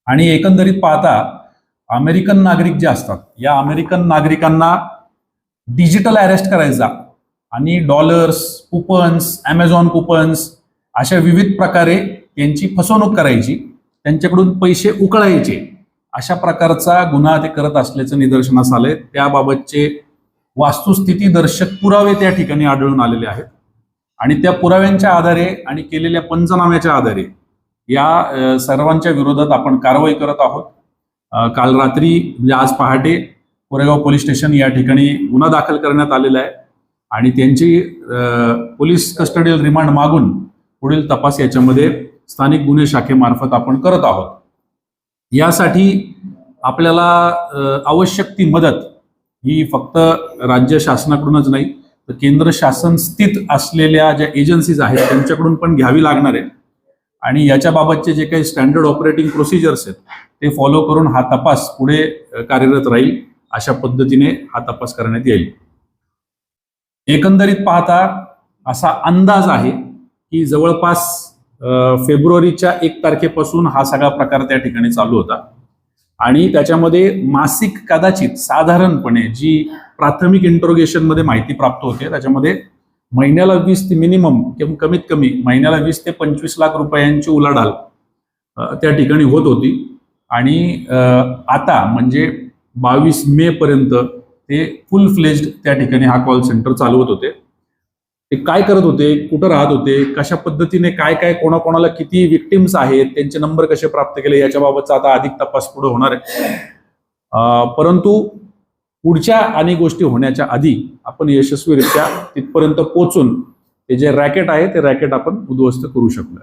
आणि एकंदरीत पाहता अमेरिकन नागरिक जे असतात या अमेरिकन नागरिकांना डिजिटल अरेस्ट करायचा आणि डॉलर्स, कुपन्स, ॲमेझॉन कुपन्स अशा विविध प्रकारे त्यांची फसवणूक करायची, त्यांच्याकडून पैसे उकळायचे, अशा प्रकारचा गुन्हा ते करत असल्याचं निदर्शनास आलंय। त्याबाबतचे वास्तुस्थिती दर्शक पुरावे त्या ठिकाणी आढळून आलेले आहेत आणि त्या पुराव्यांच्या आधारे आणि केलेल्या पंचनाम्याच्या आधारे या सर्वांच्या विरोधात आपण कारवाई करत आहोत। काल रात्री म्हणजे आज पहाटे कोरेगाव पोलीस स्टेशन या ठिकाणी गुन्हा दाखल करण्यात आलेला आहे आणि त्यांची पोलीस कस्टडियल रिमांड मागून पुढील तपास याच्यामध्ये स्थानिक गुन्हे शाखेमार्फत आपण करत आहोत। यासाठी आपल्याला आवश्यक ती मदत ही फक्त राज्य शासनाकडूनच नाही तर केंद्र शासन स्थित असलेल्या ज्या एजन्सीज आहेत त्यांच्याकडून पण घ्यावी लागणार आहे आणि याच्या बाबतचे जे काही स्टँडर्ड ऑपरेटिंग प्रोसिजर्स आहेत ते फॉलो करून हा तपास पुढे कार्यरत राहील, अशा पद्धतीने हा तपास करण्यात येईल। एकंदरीत पाहता असा अंदाज आहे की जवळपास फेब्रुवारीच्या 1 तारखेपासून हा सगळा प्रकार त्या ठिकाणी चालू होता आणि त्याच्यामध्ये मासिक कदाचित साधारणपणे जी प्राथमिक इंट्रोगेशन मध्ये माहिती प्राप्त होते त्याच्यामध्ये महिन्याला 20 ते मिनिमम किंवा कमीत कमी महिन्याला 20 ते 25 लाख रुपयांची उलाढाल त्या ठिकाणी होत होती आणि आता म्हणजे 22 मे पर्यंत ते फुल फ्लेज्ड त्या ठिकाणी हा कॉल सेंटर चालवत होते। ते काय करत होते, कुठं राहत होते, कशा पद्धतीने काय काय कोणाकोणाला किती विक्टिम्स आहेत, त्यांचे नंबर कसे प्राप्त केले याच्याबाबतचा आता अधिक तपास पुढे होणार आहे। परंतु पुढच्या अनेक गोष्टी होण्याच्या आधी आपण यशस्वीरित्या तिथपर्यंत पोहोचून ते जे रॅकेट आहे ते रॅकेट आपण उद्ध्वस्त करू शकलो।